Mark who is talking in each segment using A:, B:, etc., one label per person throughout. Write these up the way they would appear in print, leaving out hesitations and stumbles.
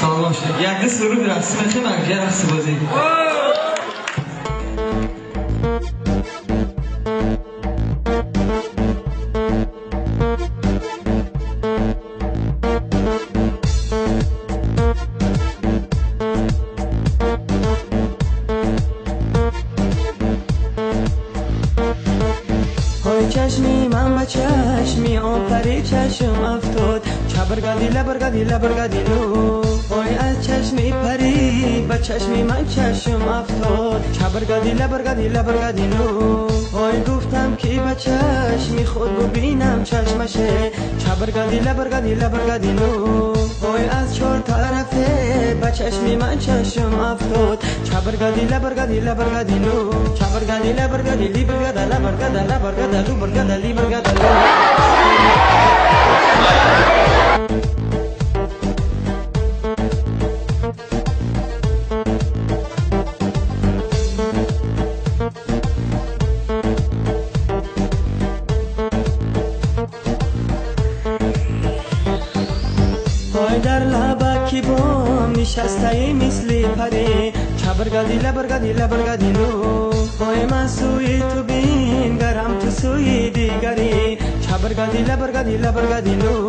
A: سلام شد یک دست رو برقصی میخوای من یه رقص بازی
B: چشمی من با چشمی آفری چشم افتاد چبرگادی لبرگادی لبرگادی لو وای از چشمی پری با چشمی من چشم افتاد چبرگادی لبرگادی لبرگادی لو وای گفتم که با چشمی خود ببینم چشمشه چبرگادی لبرگادی لبرگادی لو وای از چهار طرفه با چشمی من چشم افتاد چبرگادی لبرگادی لبرگادی لو چبرگادی لبرگادی لیبرگادا لبرگادا لبرگادا لو برگادا لیبرگادا لو در لبکی بام نشسته مثل پری چبرگادی لبرگادی لبرگادی لو وای من سوی تو بین گرم تو سوی دیگری چبرگادی لبرگادی لبرگادی لو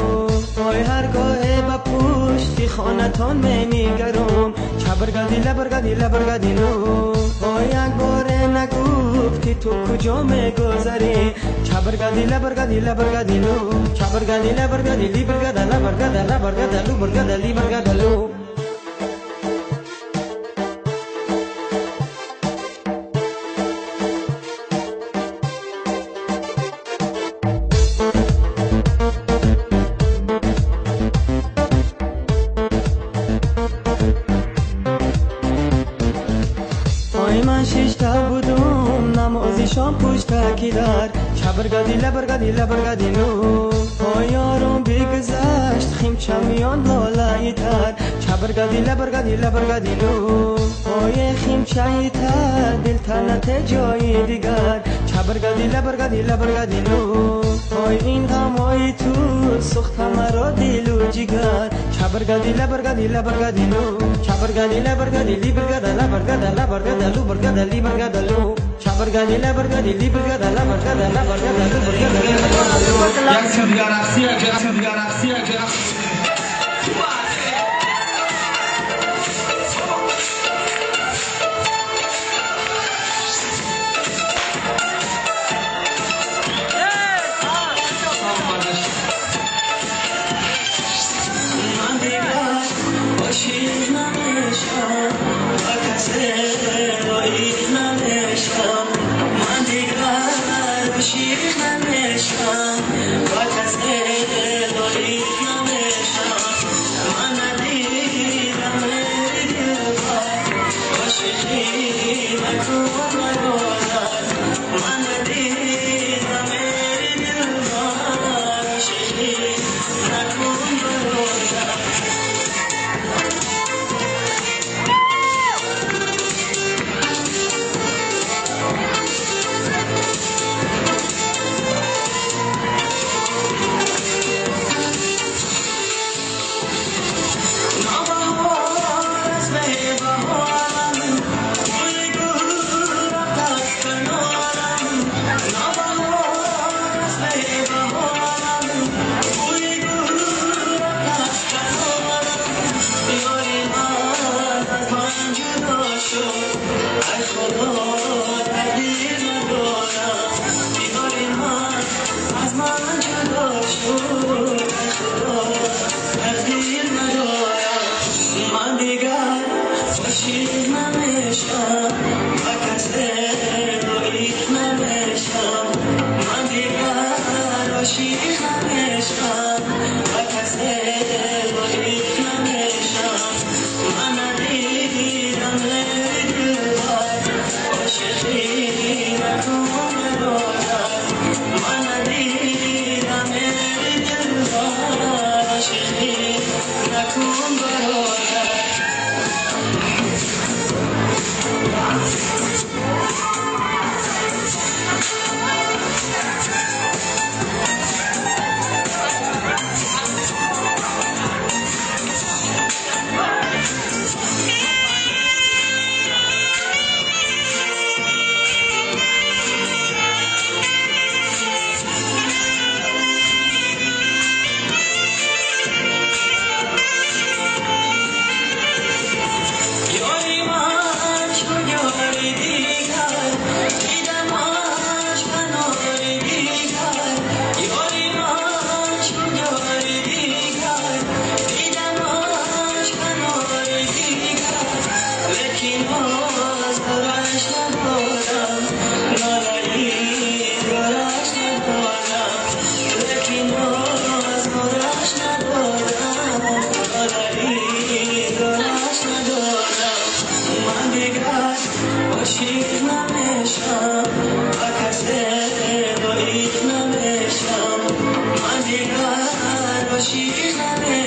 B: وای هرگاه با پشتی خانتان میگرم چبرگادی لبرگادی لبرگادی لو وای یک بار نگفتی تو کجا میگذری چبرگادی لبرگادی لبرگادی لو چبرگادی لبرگادی لیبرگادا لبرگادا لبرگادا لو برگادا لیبرگادا لو من ششتا بودم نمازی شام پشت کی دار چبرگادی لبرگادی لبرگادی لو یارم بگذشت خیم چمیان بالای تر چبرگادی لبرگادی لبرگادی لو خیم چایی تر دل تنت جای دیگر چبرگادی لبرگادی لبرگادی لو این غمای تو سخت مرا دل و جگر چبرگادی لبرگادی لبرگادی لو چبرگادی لبرگادی لیبرگادا لبرگادا لبرگادا لو برگادا لیبرگادا لو چبرگادی لبرگادی لیبرگادا لبرگادا لبرگادا لو برگادا لیبرگادا لو
A: یک سو دیگر رقصی یک سو دیگر رقصی یک رقص
B: شیخ نمیشم با کسی داری نمیشم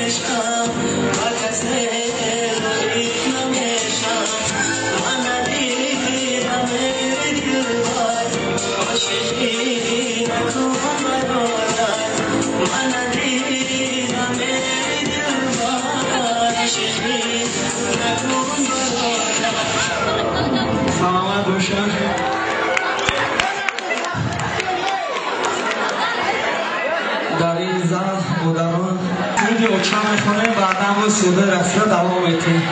B: نمیشم و کسی رویت نمیشم من ندیدم ای دلبر عاشقی نکن برادر من ندیدم ای دلبر عاشقی نکن برادر
A: سلامت روشن در این زن و درون ویدیو چه میخونه بعدا و سوده رسیده دوام میتیم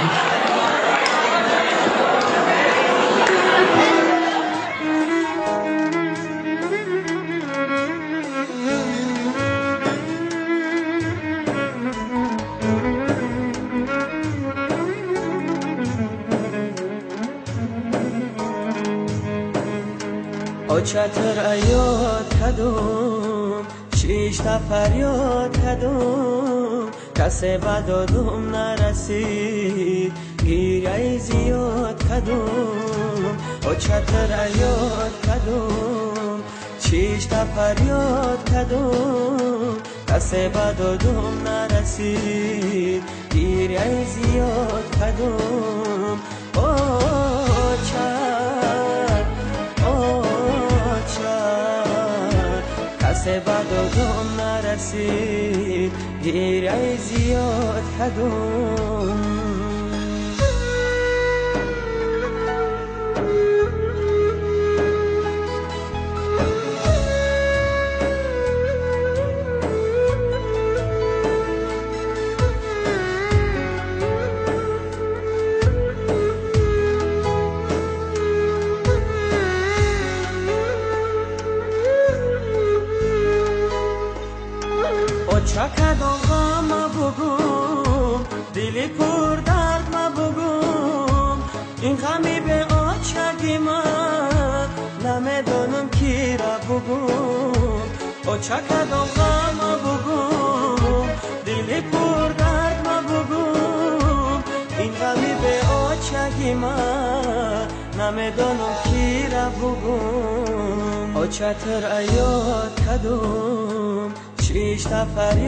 B: چتر ایاد کدوم شیش تا فریاد کدوم کسی بدادم نرسید گیره زیاد کدوم چتر ایاد کدوم شیش تا فریاد کدوم کسی بدادم نرسید گیره زیاد کدوم کسی بدادم نرسید گیره زیاد کدوم چکدم غم بگم دلی پر درد بگم این غمی به آچگی من نمیدانم کی را بگم چکدم غم بگم دلی پر درد بگم این غمی به آچگی من نمیدانم کی را بگم چتر ایاد کدوم شیش تا فریاد